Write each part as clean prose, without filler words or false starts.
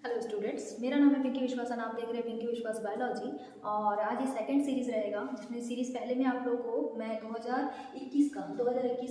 Hello students, मेरा नाम है पिंकी विश्वास और आप देख रहे हैं पिंकी विश्वास बायोलॉजी। और आज ये सेकंड सीरीज़ रहेगा, जिसमें सीरीज़ पहले में आप लोगों को मैं 2021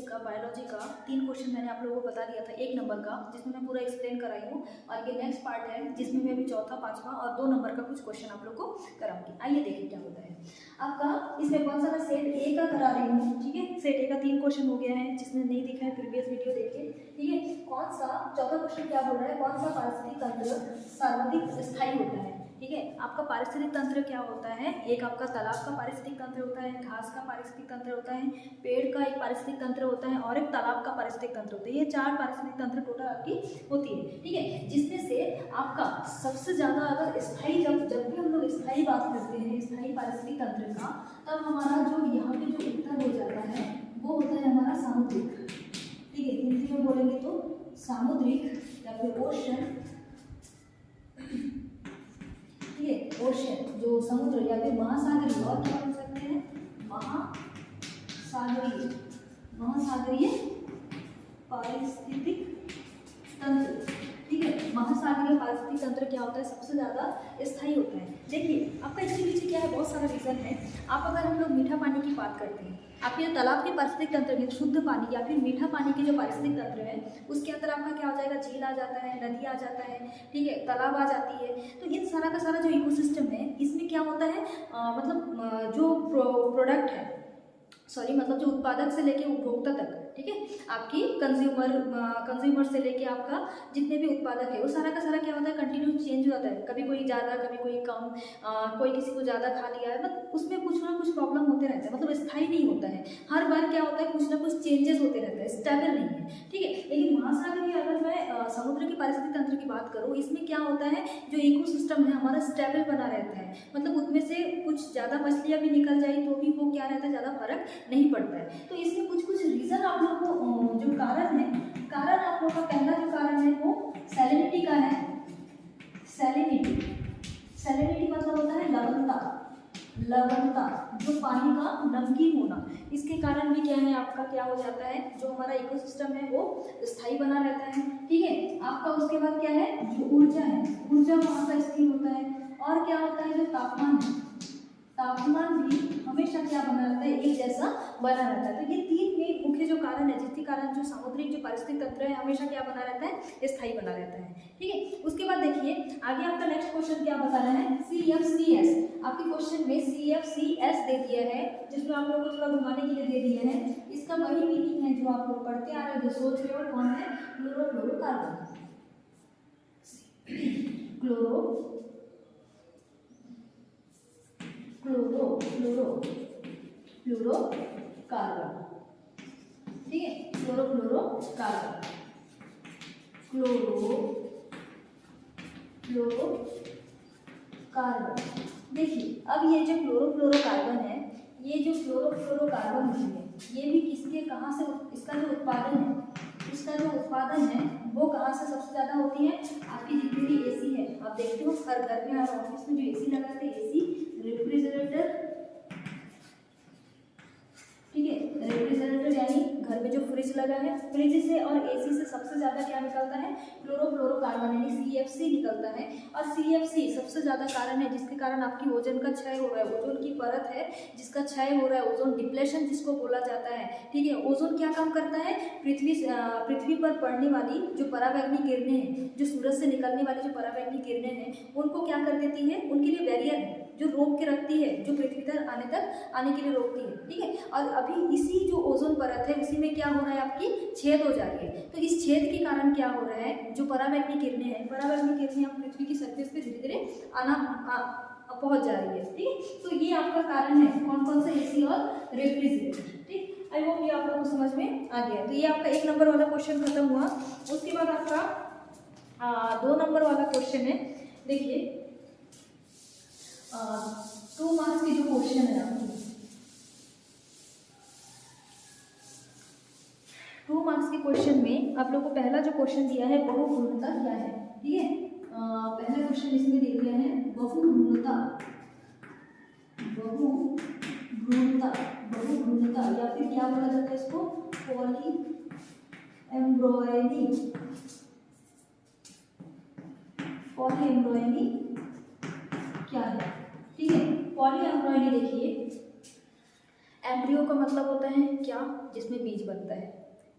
का बायोलॉजी का 3 क्वेश्चन मैंने आप लोगों को बता दिया था 1 नंबर का, जिसमें मैं पूरा एक्सप्लेन कराई हूँ। और ये नेक्स्ट पार्ट है जिसमें मैं अभी चौथा, पाँचवा और 2 नंबर का कुछ क्वेश्चन आप लोग को कराऊंगी। आइए देखें क्या होता है आपका। इसमें कौन सा मैं सेट ए का करा रही हूँ, ठीक है। सेट ए का 3 क्वेश्चन हो गया है, जिसने नहीं देखा है प्रीवियस वीडियो देखिए, ठीक है। कौन सा चौथा क्वेश्चन क्या बोल रहा है, कौन सा पारिस्थितिक तंत्र सर्वाधिक स्थायी होता है, ठीक है। आपका पारिस्थितिक तंत्र क्या होता है, एक आपका तालाब का पारिस्थितिक तंत्र होता है, घास का पारिस्थितिक तंत्र होता है, पेड़ का एक पारिस्थितिक तंत्र होता है और एक तालाब का पारिस्थितिक तंत्र होता है। ये 4 पारिस्थितिक तंत्र टोटल आपकी होती है, ठीक है। जिसमें से आपका सबसे ज्यादा अगर स्थायी, जब भी हम लोग स्थायी बात करते हैं स्थायी पारिस्थितिक तंत्र का, तब हमारा जो यहाँ पे जो उत्तर हो जाता है वो होता है हमारा सामुद्रिक, ठीक है। हिंदी में बोलेंगे तो सामुद्रिक या फिर ओशन, ठीक है। ओशन जो समुद्र या फिर महासागरीय, और क्या बोल सकते हैं, महासागरीय, महासागरीय पारिस्थितिक तंत्र, ठीक है। महासागरीय पारिस्थितिक तंत्र क्या होता है, सबसे ज्यादा स्थायी होता है। देखिए आपका इसके पीछे क्या है, बहुत सारा रीजन है। आप अगर हम लोग मीठा पानी की बात करते हैं, आपके तालाब के पारिस्थितिक तंत्र में शुद्ध पानी या फिर मीठा पानी के जो पारिस्थितिक तंत्र है उसके अंदर आपका क्या हो जाएगा, झील आ जाता है, नदी आ जाता है, ठीक है, तालाब आ जाती है। तो इन सारा का सारा जो इकोसिस्टम है इसमें क्या होता है, जो प्रोडक्ट है, मतलब जो उत्पादक से लेके उपभोक्ता तक, ठीक है, आपकी कंज्यूमर से लेके आपका जितने भी उत्पादक है वो सारा का सारा क्या होता है, कंटिन्यू चेंज हो जाता है। कभी कोई ज़्यादा, कभी कोई कम, कोई किसी को ज़्यादा खा लिया है, मतलब उसमें कुछ ना कुछ प्रॉब्लम होते रहते हैं, मतलब स्थायी नहीं होता है। हर बार क्या होता है, कुछ ना कुछ चेंजेस होते रहते हैं, स्टेबल नहीं है, ठीक है। लेकिन महासागरीय, अगर मैं समुद्र की पारिस्थितिक तंत्र की बात करूँ, इसमें क्या होता है, जो इकोसिस्टम है हमारा स्टेबल बना रहता है। मतलब उसमें से कुछ ज़्यादा मछलियाँ भी निकल जाए तो भी वो क्या रहता है, ज़्यादा फर्क नहीं पड़ता है। तो इसमें कुछ कुछ रीजन आप लोग को जो कारण है, कारण आप लोग का पहला जो कारण है वो सैलिनिटी का है। सैलिनिटी, सैलिनिटी मतलब होता है लवणता, लवणता, जो पानी का नमकीन होना। इसके कारण भी क्या है, आपका क्या हो जाता है, जो हमारा इकोसिस्टम है वो स्थायी बना रहता है, ठीक है। आपका उसके बाद क्या है, जो ऊर्जा है, ऊर्जा वहाँ का स्थिर होता है। और क्या होता है, जो तापमान है, तापमान भी हमेशा क्या बना रहता है, एक जैसा बना रहता है। तो ये 3 में मुख्य जो कारण है, जिसके कारण जो सामुद्रिक जो पारिस्थितिक तंत्र है हमेशा क्या बना रहता है, स्थायी बना रहता है, ठीक है। उसके बाद देखिए आगे आपका नेक्स्ट क्वेश्चन क्या बता रहा है, CFCS। आपके क्वेश्चन में CFCS दे दिया है, जिसमें आप लोगों को थोड़ा घुमाने के लिए दे दिया है। इसका वही मीनिंग है जो आप लोग पढ़ते आ रहे हो, जो सोच रहे हो, कौन है, क्लोरोफ्लोरोकार्बन, फ्लोरोकार्बन, ठीक है, क्लोरोफ्लोरोकार्बन, क्लोरोफ्लोरोकार्बन। देखिए अब ये जो क्लोरोफ्लोरोकार्बन है, ये जो क्लोरोफ्लोरोकार्बन होती है, ये भी किसके, कहाँ से, इसका जो उत्पादन है, इसका जो उत्पादन है वो कहाँ से सबसे ज्यादा होती है, आपकी जितनी भी एसी है, आप देखते हो हर घर में, हर ऑफिस में जो एसी लगाते हैं, एसी, रेफ्रिजरेटर, ठीक है, रेफ्रिजरेटर यानी घर में जो फ्रिज लगा है, फ्रिज से और एसी से सबसे ज्यादा क्या निकलता है, क्लोरोफ्लोरोकार्बन यानी CFC निकलता है। और CFC सबसे ज्यादा कारण है जिसके कारण आपकी ओजोन का क्षय हो रहा है, ओजोन की परत है जिसका क्षय हो रहा है, ओजोन डिप्लेशन जिसको बोला जाता है, ठीक है। ओजोन क्या काम करता है, पृथ्वी पर पड़ने वाली जो पराबैंगनी किरणें हैं, जो सूरज से निकलने वाली जो पराबैंगनी किरणें हैं, उनको क्या कर देती है, उनके लिए बैरियर है जो रोक के रखती है, जो पृथ्वी तक आने के लिए रोकती है, ठीक है। और अभी इसी जो ओजोन परत है उसी में क्या हो रहा है, आपकी छेद हो जा रही है। तो इस छेद के कारण क्या हो रहा है, जो पराबैंगनी किरणें हैं, पराबैंगनी किरणें हम पृथ्वी की सरफेस पे धीरे धीरे पहुंच जा रही है, ठीक। तो ये आपका कारण है, कौन कौन सा, एसी और रेफ्रिजरेटर, ठीक। आई होप ये आप लोगों को समझ में आ गया। तो ये आपका 1 नंबर वाला क्वेश्चन खत्म हुआ। उसके बाद आपका 2 नंबर वाला क्वेश्चन है। देखिए 2 मार्क्स की जो क्वेश्चन है आपकी, 2 मार्क्स के क्वेश्चन में आप लोग को पहला जो क्वेश्चन दिया है, बहुघूर्णता क्या है, ठीक है। पहला क्वेश्चन इसमें दे दिया है बहुघूर्णता, बहुघूर्णता, बहुघूर्णता या फिर क्या बोला जाता है इसको, पॉली एम्ब्रॉयडी, पॉली एम्ब्रॉयनी क्या है। ठीक है, पॉली एम्ब्रॉयनी देखिए, एम्ब्रियो का मतलब होता है क्या, जिसमें बीज बनता है।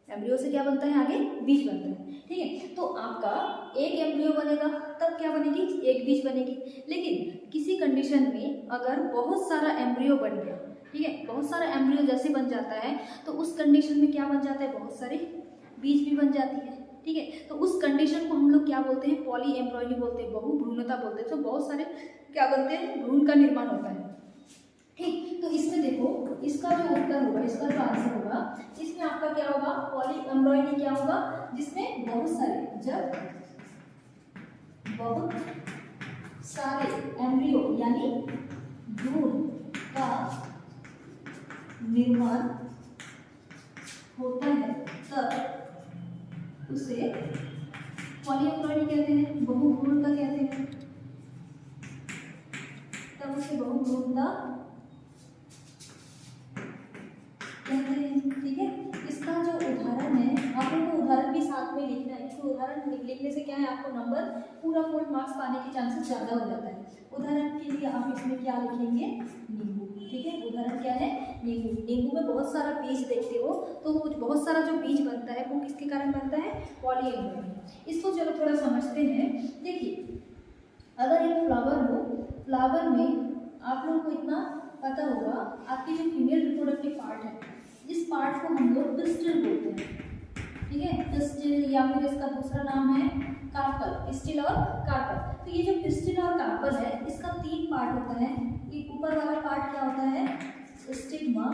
एम्ब्रियो से क्या बनता है, आगे बीज बनता है। ठीक है, तो आपका एक एम्ब्रियो बनेगा तब क्या बनेगी, एक बीज बनेगी। लेकिन किसी कंडीशन में अगर बहुत सारा एम्ब्रियो बन गया, ठीक है, बहुत सारा एम्ब्रियो जैसे बन जाता है तो उस कंडीशन में क्या बन जाता है, बहुत सारे बीज भी बन जाती है। ठीक है, तो उस कंडीशन को हम लोग क्या बोलते हैं, पॉली एम्ब्रॉयनी बोलते हैं, बहुभ्रूणता बोलते हैं। तो बहुत सारे क्या बनते हैं, भ्रूण का निर्माण होता है। ठीक, तो इसमें देखो, इसका जो उत्तर होगा, इसका जो आंसर होगा, इसमें आपका क्या होगा, पॉली एम्ब्रॉयनी क्या होगा, जिसमें बहुत सारे, जब बहुत सारे एम्ब्रियो यानी भ्रूण का निर्माण होता है तब उसे पॉली एम्ब्रॉयनी कहते हैं, बहुभ्रूणता कहते हैं, तब उसे बहुभ्रूणता कहते हैं। ठीक है, इसका जो उदाहरण है, आप लोगों को उदाहरण भी साथ में लिखना है, तो उदाहरण लिखने से क्या है, आपको नंबर पूरा फुल मार्क्स पाने के चांसेस ज़्यादा हो जाता है। उदाहरण के लिए आप इसमें क्या लिखेंगे, नींबू। ठीक है, उदाहरण क्या है, नींबू। नींबू में बहुत सारा बीज देखते हो, तो वो बहुत सारा जो बीज बनता है वो किसके कारण बनता है, पॉली एम्ब्रॉयनी। इसको चलो थोड़ा समझते हैं। देखिए, अगर एक फ्लावर हो, फ्लावर में आप लोगों को इतना पता होगा, आपकी जो फीमेल रिप्रोडक्टिव पार्ट है, इस पार्ट को हम लोग पिस्टिल बोलते हैं। ठीक है, पिस्टिल, या फिर इसका दूसरा नाम है कार्पल, पिस्टिल और कार्पल। तो ये जो पिस्टिल और कार्पल है, इसका 3 पार्ट होता है। ये ऊपर वाला पार्ट क्या होता है, स्टिग्मा,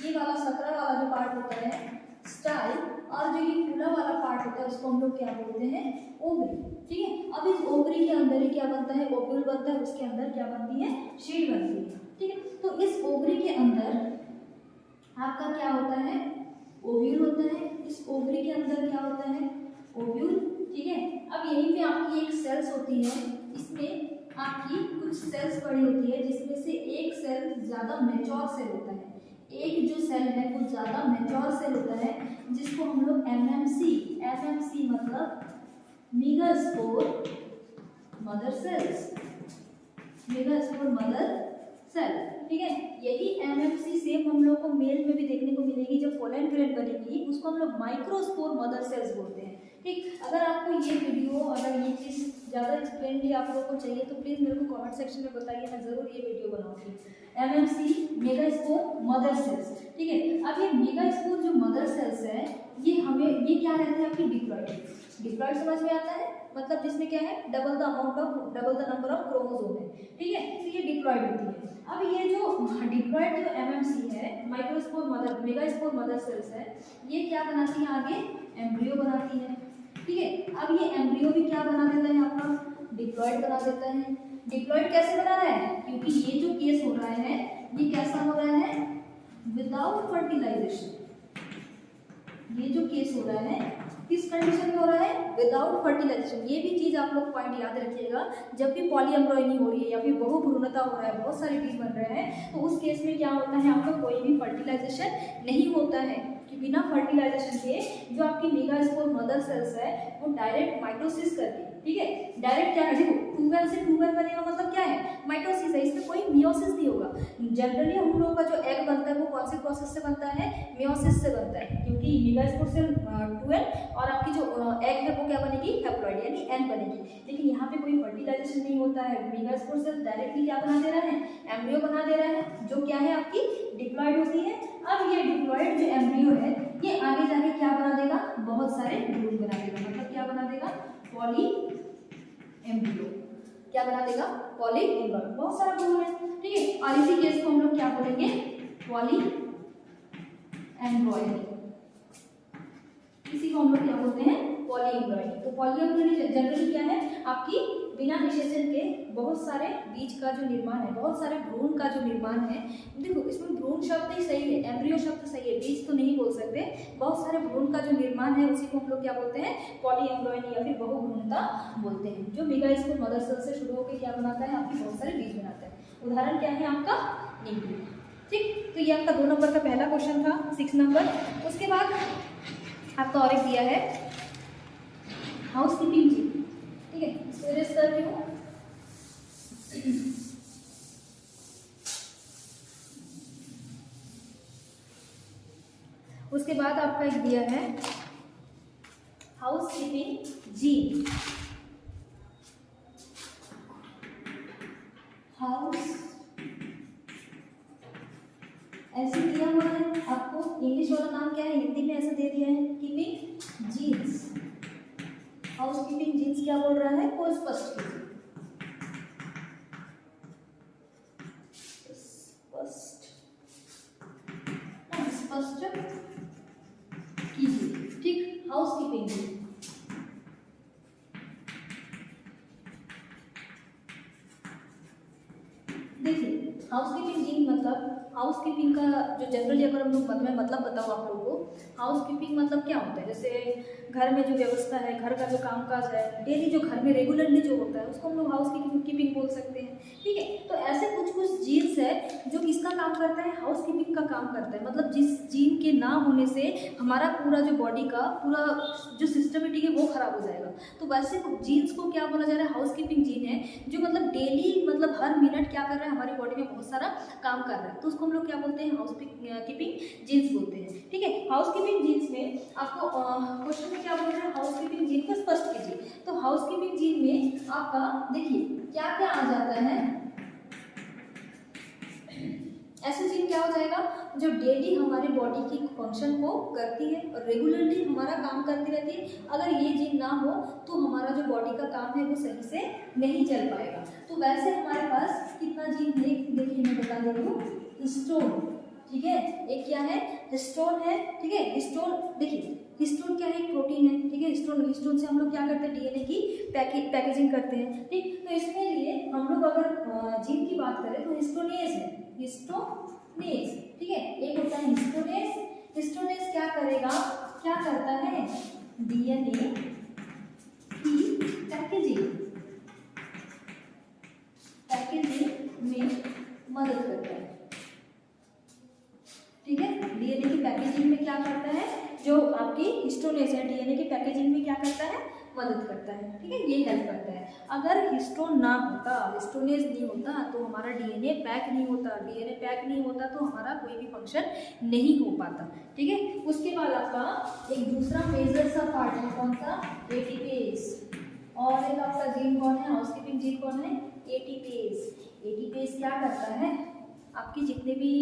ये वाला सकरा वाला जो पार्ट होता है स्टाइल, और जो ये फूला वाला पार्ट होता है उसको हम लोग क्या बोलते हैं, ओवरी। ठीक है, अब इस ओवरी के अंदर ही क्या बनता है, ओव्यूल बनता है, उसके अंदर क्या बनती है, शीड बनती है। ठीक है, तो इस ओवरी के अंदर आपका क्या होता है, ओव्यूल होता है। इस ओवरी के अंदर क्या होता है, ओव्यूल। ठीक है, अब यहीं पे आपकी एक सेल्स होती है, इसमें आपकी कुछ सेल्स पड़ी होती है, जिसमें से एक सेल ज़्यादा मैच्योर सेल होता है। एक जो सेल है वो ज़्यादा मैच्योर सेल होता है, जिसको हम लोग एमएमसी मतलब megaspore mother cells, megaspore mother cell. ठीक है, यही एमएमसी सेम हम लोग को मेल में भी देखने को मिलेगी। जब पोलन ग्रेड बनेगी उसको हम लोग माइक्रोस्पोर मदर सेल्स बोलते हैं। ठीक, अगर आपको ये वीडियो, अगर ये चीज़ ज़्यादा एक्सप्लेनली आप लोगों को चाहिए तो प्लीज़ मेरे को कमेंट सेक्शन में बताइए, मैं ज़रूर ये वीडियो बनाऊंगी। MMC megaspore mother sales. ठीक है, अब ये मेगास्पोर जो मदर सेल्स है, ये हमें, ये क्या रहते हैं, आपकी डिप्लॉइड। डिप्लॉइड समझ में आता है, मतलब जिसमें क्या है, double the number of chromosome है। ठीक है, तो ये डिप्लॉइड होती है। अब ये जो डिप्लॉइड जो एमएमसी है, microspore mother, megaspore mother sales है, ये क्या बनाती है, आगे एम्ब्रियो बनाती है। ठीक है, अब ये एम्ब्रियो भी क्या बना देता है, आपका डिप्लॉइड बना देता है। डिप्लॉइड कैसे बना रहा है, क्योंकि ये जो केस हो रहा है, ये कैसा हो रहा है, विदाउट फर्टिलाइजेशन। ये जो केस हो रहा है किस कंडीशन में हो रहा है, विदाउट फर्टिलाइजेशन। ये भी चीज़ आप लोग पॉइंट याद रखिएगा, जब भी पॉली एम्ब्रॉयनी हो रही है या फिर बहुभ्रूणता हो रहा है, बहुत सारे बीज बन रहे हैं, तो उस केस में क्या होता है, आपका कोई भी फर्टिलाइजेशन नहीं होता है। कि बिना फर्टिलाइजेशन के जो आपकी मेगास्पोर मदर सेल्स है वो डायरेक्ट माइटोसिस करती है। ठीक है, डायरेक्ट क्या है, देखो 2 से 2 बनेगा, मतलब क्या है, माइटोसिस है, इसमें कोई मियोसिस नहीं होगा। जनरली हम लोगों का जो एग बनता है वो कौन से प्रोसेस से बनता है, मियोसिस से बनता है, क्योंकि मेगास्पोर से 2n और आपकी जो एग है वो क्या बनेगी, हैप्लॉइड यानी n बनेगी। लेकिन यहाँ पे कोई फर्टिलाइजेशन नहीं होता है, मेगास्पोर सेल डायरेक्टली क्या बना दे रहा है, एम्ब्रियो बना दे रहा है, जो क्या है आपकी डिप्लॉइड होती है। अब ये डिप्लॉइड जो एम्ब्रियो है, ये आगे जाके क्या बना देगा, बहुत सारे भ्रूण बना देगा, मतलब क्या बना देगा, पॉली एम्ब्रियो। क्या बना देगा, पॉली एम्ब्रियो, बहुत सारा भ्रूण है। ठीक है, और इसी केस को हम लोग क्या बोलेंगे, पॉली एम्ब्रॉयनी। इसी को हम लोग क्या बोलते हैं, पॉली एम्ब्रॉयनी। तो पॉली एम्ब्रॉयनी जनरली क्या है, आपकी बिना निषेचन के बहुत सारे बीज का जो निर्माण है, बहुत सारे भ्रूण का जो निर्माण है। देखो इसमें भ्रूण शब्द ही सही है, एम्ब्रियो शब्द सही है, बीज तो नहीं बोल सकते। बहुत सारे भ्रूण का जो निर्माण है उसी को हम लोग क्या बोलते हैं, पॉली एम्ब्रॉयनी या फिर बहुभ्रूणता बोलते हैं। जो मेगास्पोर मदर सेल से शुरू होकर क्या बनाता है, आपकी बहुत सारे बीज बनाता है। उदाहरण क्या है आपका, नींबू। ठीक, तो ये आपका 2 नंबर का पहला क्वेश्चन था, 6 नंबर। उसके बाद आपका और एक दिया है हाउस कीपिंग जी। ठीक है, इसको इरेज कर रही हूँ। उसके बाद आपका एक दिया है हाउस कीपिंग जीन। हाउस ऐसे दिया हुआ है आपको, इंग्लिश वाला नाम क्या है, हिंदी में ऐसे दे दिया है keeping genes. Housekeeping genes क्या बोल रहा है वो स्पष्ट कीजिए, स्पष्ट कीजिए। ठीक, हाउस कीपिंग जीन। देखिए हाउस कीपिंग जीन मतलब, हाउस कीपिंग का जो जनरली अगर हम लोग मैं मतलब बताऊँ आप लोगों को, हाउस कीपिंग मतलब क्या होता है, जैसे घर में जो व्यवस्था है, घर का जो कामकाज है, डेली जो घर में रेगुलरली जो होता है उसको हम लोग हाउस कीपिंग बोल सकते हैं। ठीक है, तो ऐसे कुछ कुछ जीन्स है जो किसका काम करता है, हाउस कीपिंग का काम करता है। मतलब जिस जीन के ना होने से हमारा पूरा जो बॉडी का पूरा जो सिस्टमेटिक है वो खराब हो जाएगा। तो वैसे जीन्स को क्या बोला जा रहा है, हाउस कीपिंग जीन है जो मतलब डेली मतलब हर मिनट क्या कर रहा है, हमारी बॉडी में बहुत सारा काम कर रहा है, तो उसको हम लोग क्या बोलते हैं, हाउस कीपिंग जीन्स बोलते हैं। ठीक है, हाउस कीपिंग जीन्स में आपको क्वेश्चन में क्या बोल रहे हैं, हाउस कीपिंग जीन को स्पष्ट कीजिए। तो हाउस कीपिंग जीन में आपका देखिए क्या क्या आ जाता है, ऐसे जीन क्या हो जाएगा जो डेली हमारी बॉडी की फंक्शन को करती है और रेगुलरली हमारा काम करती रहती है। अगर ये जीन ना हो तो हमारा जो बॉडी का काम है वो सही से नहीं चल पाएगा। तो वैसे हमारे पास कितना जीन है, देखिए मैं बता दे रही हूँ, हिस्टोन। ठीक है, एक क्या है, हिस्टोन है। ठीक है, हिस्टोन देखिए, हिस्टोन क्या है, एक प्रोटीन है। ठीक है, हिस्टोन से हम लोग क्या करते हैं, डीएनए की पैकेजिंग करते हैं। ठीक, तो इसके लिए हम लोग अगर जीन की बात करें तो हिस्टोनेज है, हिस्टोनेज। ठीक है, एक होता है हिस्टोनेज। हिस्टोनेज क्या करेगा, क्या करता है, डीएनए की पैकेजिंग में मदद करता है। ठीक है, डीएनए की पैकेजिंग में क्या करता है, जो आपकी हिस्टोनेज है डीएनए की पैकेजिंग में क्या करता है, मदद करता है। ठीक है, ये हेल्प करता है। अगर हिस्टोन ना होता, हिस्टोनेज नहीं होता तो हमारा डीएनए पैक नहीं होता, डीएनए पैक नहीं होता तो हमारा कोई भी फंक्शन नहीं हो पाता। ठीक है, उसके बाद आपका एक दूसरा मेजर सा पार्ट है, कौन सा, एटीपेज। और एक आपका जीन कौन है, हाउसकीपिंग जीन कौन है, एटीपेज। एटीपेज क्या करता है, आपकी जितने भी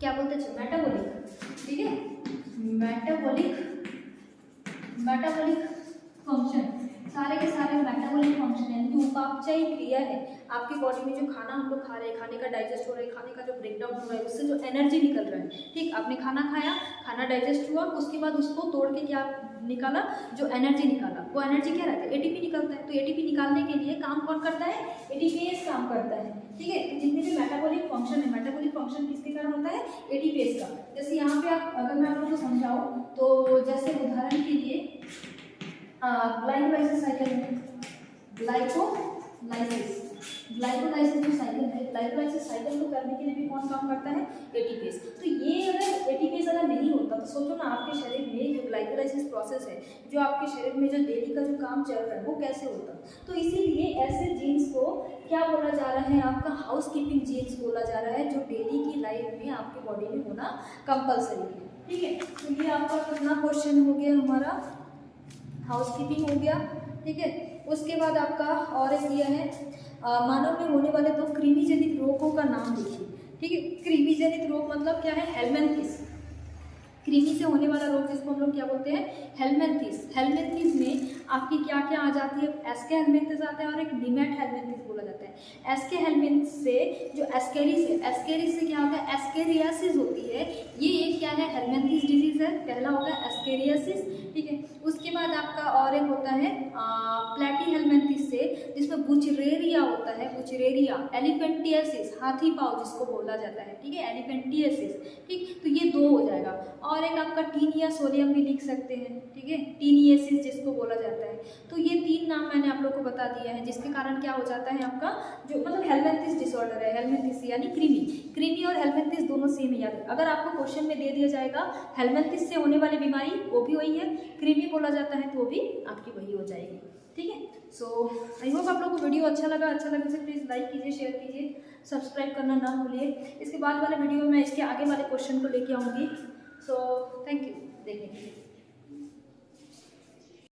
क्या बोलते हैं, मेटाबॉलिक। ठीक है, मेटाबॉलिक फंक्शन, सारे के सारे मेटाबॉलिक फंक्शन है, जो उपापचयी क्रिया है आपकी बॉडी में, जो खाना हम लोग खा रहे हैं, खाने का डाइजेस्ट हो रहा है, खाने का जो ब्रेकडाउन हो रहा है, उससे जो एनर्जी निकल रहा है। ठीक, आपने खाना खाया, खाना डाइजेस्ट हुआ, उसके बाद उसको तोड़ के क्या निकाला, जो एनर्जी निकाला, वो एनर्जी क्या रहता है, एटीपी निकलता है। तो एटीपी निकालने के लिए काम कौन करता है, एटीपेज काम करता है। ठीक है, तो जितने भी मेटाबॉलिक फंक्शन है, मेटाबॉलिक फंक्शन किसके कारण होता है, एटीपेज का। जैसे यहाँ पे आप, अगर मैं आप लोगों को समझाऊँ तो जैसे उदाहरण के लिए ग्लाइकोलाइसिस साइकिल में, ग्लाइकोलाइसिस जो साइकिल है, ग्लाइकोलाइसिस साइकिल को करने के लिए भी कौन काम करता है, एटीपेज। तो ये अगर एटीपेज अगर नहीं होता तो सोचो ना, आपके शरीर में जो ग्लाइकोलाइसिस प्रोसेस है, जो आपके शरीर में जो डेली का जो काम चल रहा है वो कैसे होता। तो इसीलिए ऐसे जीन्स को क्या बोला जा रहा है, आपका हाउस कीपिंग जीन्स बोला जा रहा है, जो डेली की लाइफ में आपकी बॉडी में होना कंपलसरी है। ठीक है, तो ये आपका कितना क्वेश्चन हो गया, हमारा हाउसकीपिंग हो गया। ठीक है, उसके बाद आपका और एक दिया है, मानव में होने वाले 2 कृमि जनित रोगों का नाम लिखिए। ठीक है, कृमि जनित रोग मतलब क्या है, हेलमिंथिस। कृमि से होने वाला रोग जिसको हम लोग क्या बोलते हैं, हेलमिंथिस। हेलमिंथिस में आपकी क्या क्या आ जाती है, एस्के हेलमिंथिस आता है और एक निमेट हेलमिंथिस बोला जाता है। एस्के हेलमिंथिस से जो एस्केरिस है, एस्केरिस से क्या होता है, एस्केरियासिस होती है। ये एक क्या है, हेलमिंथिस डिजीज है, पहला होगा एस्केरियासिस। ठीक है, उसके बाद आपका और एक होता है प्लेटी हेलमिंथिस से, जिसमें बुचरेरिया होता है, बुचरेरिया। एलिफेंटियासिस, हाथी पाँव जिसको बोला जाता है। ठीक है, एलिफेंटियासिस। ठीक, तो ये 2 हो जाएगा। और एक आपका टीनिया सोलियम भी लिख सकते हैं। ठीक है, टीनियासिस जिसको बोला जाता है। तो ये 3 नाम मैंने आप लोग को बता दिया है, जिसके कारण क्या हो जाता है आपका जो मतलब हेलमिंथिस डिसऑर्डर है, हेलमिंथिस यानी कृमि और हेलमिंथिस दोनों सेम ही याद। अगर आपको क्वेश्चन में दे दिया जाएगा हेलमिंथिस से होने वाली बीमारी वो भी वही है, कृमि बोला जाता है तो वो भी आपकी वही हो जाएगी। सो आई होप आप लोगों को वीडियो अच्छा लगा तो प्लीज़ लाइक कीजिए, शेयर कीजिए, सब्सक्राइब करना ना भूलिए। इसके बाद वाले वीडियो में मैं इसके आगे वाले क्वेश्चन को लेके आऊँगी। सो थैंक यू देखने के लिए।